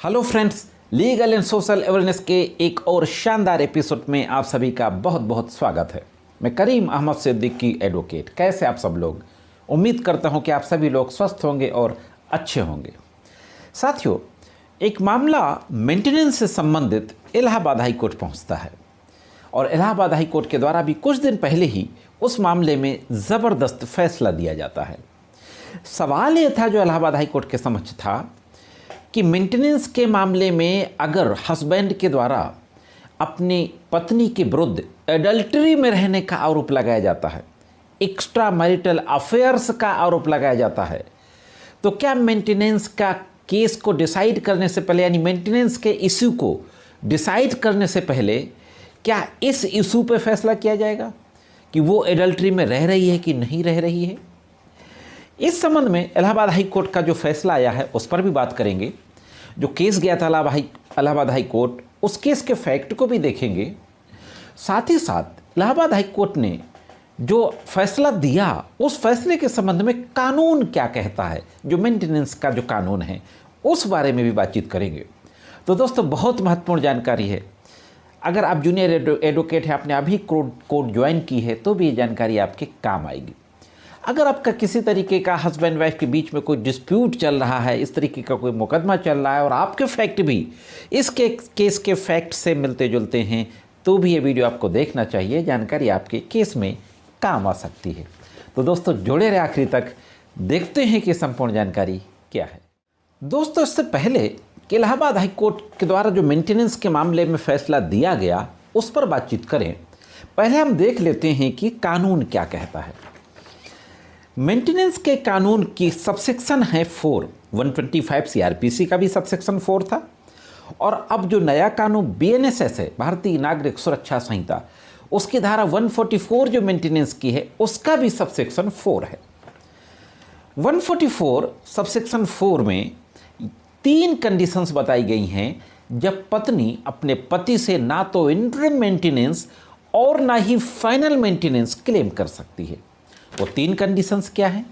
Hello friends, legal and social awareness के एक और शानदार एपिसोड में आप सभी का बहुत बहुत स्वागत है। मैं करीम अहमद सिद्दीकी एडवोकेट। कैसे आप सब लोग? उम्मीद करता हूं कि आप सभी लोग स्वस्थ होंगे और अच्छे होंगे। साथियों, एक मामला मेंटेनेंस से संबंधित इलाहाबाद हाई कोर्ट पहुंचता है और इलाहाबाद हाई कोर्ट के द्वारा भी कुछ दिन पहले ही उस मामले में ज़बरदस्त फैसला दिया जाता है। सवाल ये था जो इलाहाबाद हाई कोर्ट के समक्ष था कि मेंटेनेंस के मामले में अगर हस्बैंड के द्वारा अपनी पत्नी के विरुद्ध एडल्टरी में रहने का आरोप लगाया जाता है, एक्स्ट्रा मैरिटल अफेयर्स का आरोप लगाया जाता है, तो क्या मेंटेनेंस का केस को डिसाइड करने से पहले, यानी मेंटेनेंस के इश्यू को डिसाइड करने से पहले, क्या इस इशू पे फैसला किया जाएगा कि वो एडल्टरी में रह रही है कि नहीं रह रही है? इस संबंध में इलाहाबाद हाई कोर्ट का जो फैसला आया है उस पर भी बात करेंगे। जो केस गया था इलाहाबाद हाई कोर्ट, उस केस के फैक्ट को भी देखेंगे। साथ ही साथ इलाहाबाद हाई कोर्ट ने जो फैसला दिया उस फैसले के संबंध में कानून क्या कहता है, जो मेंटेनेंस का जो कानून है उस बारे में भी बातचीत करेंगे। तो दोस्तों, बहुत महत्वपूर्ण जानकारी है। अगर आप जूनियर एडवोकेट हैं, आपने अभी कोर्ट ज्वाइन की है, तो भी ये जानकारी आपके काम आएगी। अगर आपका किसी तरीके का हस्बैंड वाइफ के बीच में कोई डिस्प्यूट चल रहा है, इस तरीके का कोई मुकदमा चल रहा है और आपके फैक्ट भी इस केस के फैक्ट से मिलते जुलते हैं, तो भी ये वीडियो आपको देखना चाहिए। जानकारी आपके केस में काम आ सकती है। तो दोस्तों, जुड़े रहे आखिरी तक, देखते हैं कि संपूर्ण जानकारी क्या है। दोस्तों, इससे पहले कि इलाहाबाद हाई कोर्ट के द्वारा जो मेंटेनेंस के मामले में फैसला दिया गया उस पर बातचीत करें, पहले हम देख लेते हैं कि कानून क्या कहता है। मेंटेनेंस के कानून की सबसेक्शन है 4, 125 सीआरपीसी का भी सबसेक्शन 4 था, और अब जो नया कानून बीएनएसएस है, भारतीय नागरिक सुरक्षा संहिता, उसकी धारा 144 जो मेंटेनेंस की है उसका भी सबसेक्शन 4 है। 144 सबसेक्शन 4 में 3 कंडीशंस बताई गई हैं जब पत्नी अपने पति से ना तो इंटरिम मेंटेनेंस और ना ही फाइनल मेंटेनेंस क्लेम कर सकती है। वो 3 कंडीशंस क्या हैं?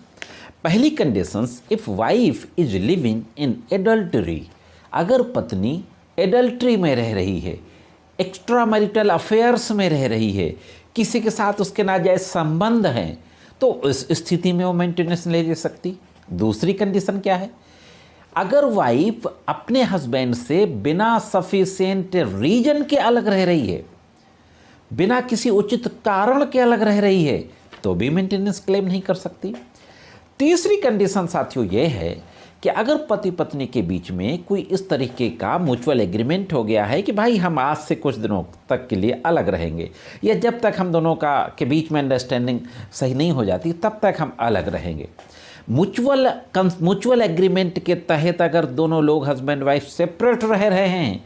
पहली conditions, if wife is living in adultery, अगर पत्नी एडल्टरी में रह रही है, एक्स्ट्रा मैरिटल अफेयर्स में रह रही है, किसी के साथ उसके नाजायज संबंध हैं, तो इस स्थिति में वो मेंटेनेंस ले सकती। दूसरी कंडीशन क्या है? अगर वाइफ अपने हस्बैंड से बिना सफिशिएंट रीजन के अलग रह रही है, बिना किसी उचित कारण के अलग रह रही है, तो भी मेंटेनेंस क्लेम नहीं कर सकती। तीसरी कंडीशन साथियों ये है कि अगर पति पत्नी के बीच में कोई इस तरीके का म्यूचुअल एग्रीमेंट हो गया है कि भाई हम आज से कुछ दिनों तक के लिए अलग रहेंगे, या जब तक हम दोनों के बीच में अंडरस्टैंडिंग सही नहीं हो जाती तब तक हम अलग रहेंगे। म्यूचुअल एग्रीमेंट के तहत अगर दोनों लोग हस्बैंड वाइफ सेपरेट रह रहे हैं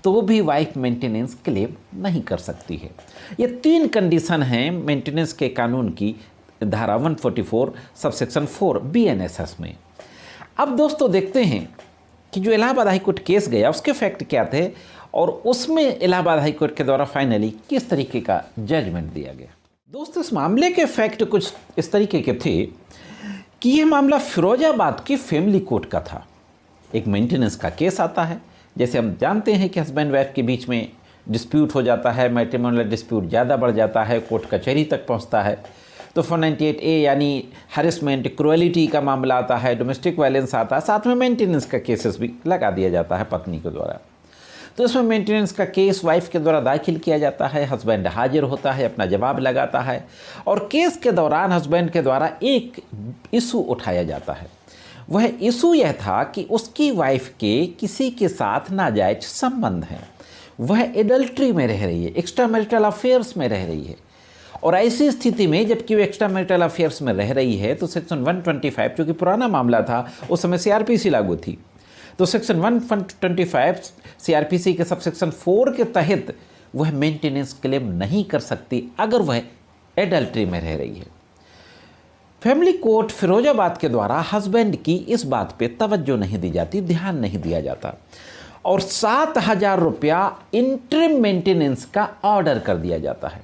तो भी वाइफ मेंटेनेंस क्लेम नहीं कर सकती है। ये 3 कंडीशन हैं मेंटेनेंस के कानून की धारा 144 सबसेक्शन 4 बीएनएसएस में। अब दोस्तों, देखते हैं कि जो इलाहाबाद हाई कोर्ट केस गया उसके फैक्ट क्या थे और उसमें इलाहाबाद हाई कोर्ट के द्वारा फाइनली किस तरीके का जजमेंट दिया गया। दोस्तों, इस मामले के फैक्ट कुछ इस तरीके के थे कि यह मामला फिरोजाबाद की फैमिली कोर्ट का था। एक मेंटेनेंस का केस आता है। जैसे हम जानते हैं कि हस्बैंड वाइफ के बीच में डिस्प्यूट हो जाता है, मैट्रिमोनियल डिस्प्यूट ज़्यादा बढ़ जाता है, कोर्ट कचहरी तक पहुंचता है, तो 498A यानी हैरेसमेंट, क्रुएलिटी का मामला आता है, डोमेस्टिक वायलेंस आता है, साथ में मेंटेनेंस का केसेस भी लगा दिया जाता है पत्नी के द्वारा। तो इसमें मेंटेनेंस का केस वाइफ के द्वारा दाखिल किया जाता है, हस्बैंड हाजिर होता है, अपना जवाब लगाता है, और केस के दौरान हस्बैंड के द्वारा एक इशू उठाया जाता है। वह इशू यह था कि उसकी वाइफ के किसी के साथ नाजायज संबंध हैं, वह एडल्ट्री में रह रही है, एक्स्ट्रा मैरिटल अफेयर्स में रह रही है, और ऐसी स्थिति में जबकि वो एक्स्ट्रा मैरिटल अफेयर्स में रह रही है तो सेक्शन 125, जो कि पुराना मामला था, उस समय सीआरपीसी लागू थी, तो सेक्शन 125 सीआरपीसी के सबसेक्शन 4 के तहत वह मेंटेनेंस क्लेम नहीं कर सकती अगर वह एडल्ट्री में रह रही है। फैमिली कोर्ट फिरोजाबाद के द्वारा हस्बैंड की इस बात पे तवज्जो नहीं दी जाती, ध्यान नहीं दिया जाता, और 7,000 रुपया इंटरिम मेंटेनेंस का ऑर्डर कर दिया जाता है।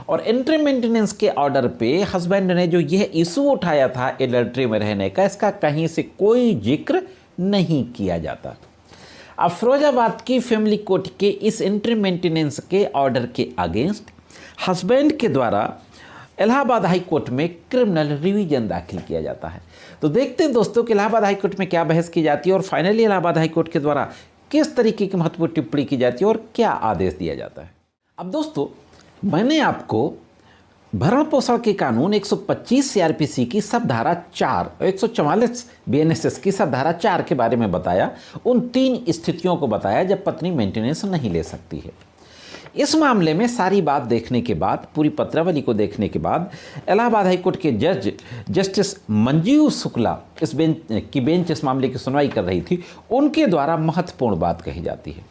और इंटरिम मेंटेनेंस के ऑर्डर पे हस्बैंड ने जो यह इशू उठाया था एडल्ट्री में रहने का, इसका कहीं से कोई जिक्र नहीं किया जाता। अब फिरोजाबाद की फैमिली कोर्ट के इस इंटर मेंटेनेंस के ऑर्डर के अगेंस्ट हस्बैंड के द्वारा इलाहाबाद हाई कोर्ट में क्रिमिनल रिवीजन दाखिल किया जाता है। तो देखते हैं दोस्तों कि इलाहाबाद हाई कोर्ट में क्या बहस की जाती है और फाइनली इलाहाबाद हाई कोर्ट के द्वारा किस तरीके की महत्वपूर्ण टिप्पणी की जाती है और क्या आदेश दिया जाता है। अब दोस्तों, मैंने आपको भरण पोषण के कानून 125 सीआरपीसी की सब धारा 4 और 144 बीएनएसएस की सब धारा 4 के बारे में बताया। उन 3 स्थितियों को बताया जब पत्नी मेंटेनेंस नहीं ले सकती है। इस मामले में सारी बात देखने के बाद, पूरी पत्रावली को देखने के बाद, इलाहाबाद हाईकोर्ट के जज जस्टिस मंजीव शुक्ला इस बेंच इस मामले की सुनवाई कर रही थी। उनके द्वारा महत्वपूर्ण बात कही जाती है।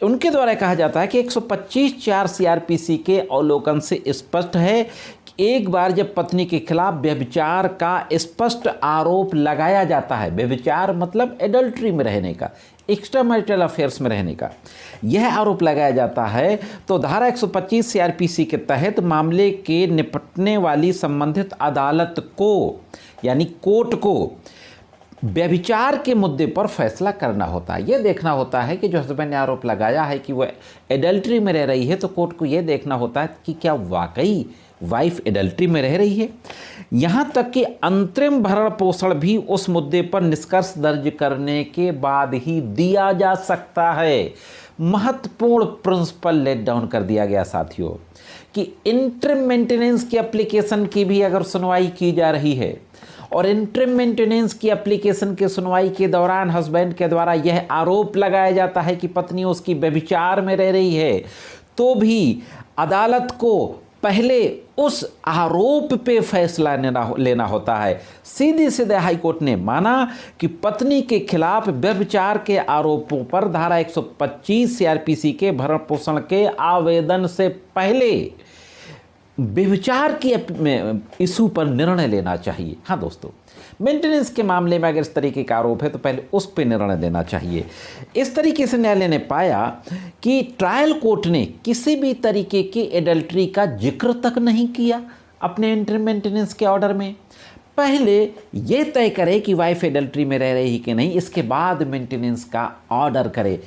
उनके द्वारा कहा जाता है कि 125(4) सीआरपीसी के अवलोकन से स्पष्ट है कि एक बार जब पत्नी के खिलाफ व्यभिचार का स्पष्ट आरोप लगाया जाता है, व्यभिचार मतलब एडल्ट्री में रहने का, एक्स्ट्रा मैरिटल अफेयर्स में रहने का, यह आरोप लगाया जाता है तो धारा 125 सीआरपीसी के तहत मामले के निपटने वाली संबंधित अदालत को यानी कोर्ट को व्यभिचार के मुद्दे पर फैसला करना होता है। यह देखना होता है कि जो हस्बैंड ने आरोप लगाया है कि वह एडल्ट्री में रह रही है, तो कोर्ट को यह देखना होता है कि क्या वाकई वाइफ एडल्ट्री में रह रही है। यहाँ तक कि अंतरिम भरण पोषण भी उस मुद्दे पर निष्कर्ष दर्ज करने के बाद ही दिया जा सकता है। महत्वपूर्ण प्रिंसिपल लेट डाउन कर दिया गया साथियों कि इंटरिम मेंटेनेंस की एप्लीकेशन की भी अगर सुनवाई की जा रही है और इंटरिम मेंटेनेंस की एप्लीकेशन के सुनवाई के दौरान हस्बैंड के द्वारा यह आरोप लगाया जाता है कि पत्नी उसकी व्यभिचार में रह रही है, तो भी अदालत को पहले उस आरोप पे फैसला लेना होता है। सीधे सीधे हाईकोर्ट ने माना कि पत्नी के खिलाफ व्यभिचार के आरोपों पर धारा 125 सीआरपीसी के भरण पोषण के आवेदन से पहले व्यभिचार की इशू पर निर्णय लेना चाहिए। हाँ दोस्तों, मेंटेनेंस के मामले में अगर इस तरीके का आरोप है तो पहले उस पर निर्णय लेना चाहिए। इस तरीके से न्यायालय ने पाया कि ट्रायल कोर्ट ने किसी भी तरीके की एडल्ट्री का जिक्र तक नहीं किया अपने इंटर मेंटेनेंस के ऑर्डर में। पहले ये तय करे कि वाइफ एडल्ट्री में रह रही कि नहीं, इसके बाद मेंटेनेंस का ऑर्डर करे।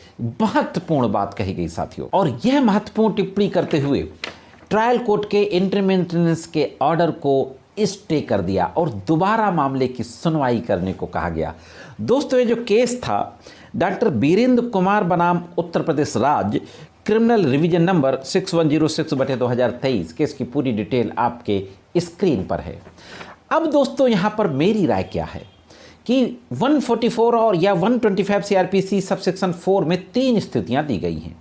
महत्वपूर्ण बात कही गई साथियों। और यह महत्वपूर्ण टिप्पणी करते हुए ट्रायल कोर्ट के इंटर मेंटेनेंस के ऑर्डर को स्टे कर दिया और दोबारा मामले की सुनवाई करने को कहा गया। दोस्तों, ये जो केस था डॉक्टर वीरेंद्र कुमार बनाम उत्तर प्रदेश राज्य क्रिमिनल रिवीजन नंबर 6106/2023, केस की पूरी डिटेल आपके स्क्रीन पर है। अब दोस्तों, यहाँ पर मेरी राय क्या है कि 144 और या 125 सीआरपीसी सबसेक्शन 4 में 3 स्थितियाँ दी गई हैं।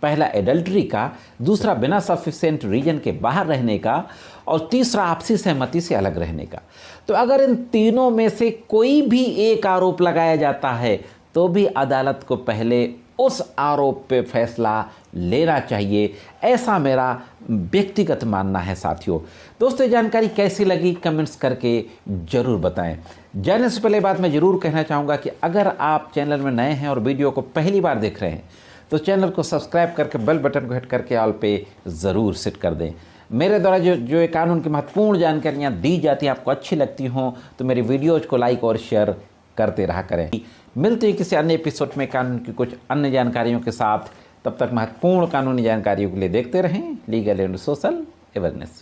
पहला एडल्ट्री का, दूसरा बिना सफिशिएंट रीजन के बाहर रहने का, और तीसरा आपसी सहमति से अलग रहने का। तो अगर इन तीनों में से कोई भी एक आरोप लगाया जाता है तो भी अदालत को पहले उस आरोप पे फैसला लेना चाहिए, ऐसा मेरा व्यक्तिगत मानना है साथियों। दोस्तों, जानकारी कैसी लगी कमेंट्स करके ज़रूर बताएं। जाने से पहले बात मैं ज़रूर कहना चाहूँगा कि अगर आप चैनल में नए हैं और वीडियो को पहली बार देख रहे हैं तो चैनल को सब्सक्राइब करके बेल बटन को हिट करके ऑल पे ज़रूर सेट कर दें। मेरे द्वारा जो ये कानून की महत्वपूर्ण जानकारियाँ दी जाती हैं आपको अच्छी लगती हों तो मेरी वीडियोज़ को लाइक और शेयर करते रहा करें। मिलते हैं किसी अन्य एपिसोड में कानून की कुछ अन्य जानकारियों के साथ। तब तक महत्वपूर्ण कानूनी जानकारियों के लिए देखते रहें लीगल एंड सोशल अवेयरनेस।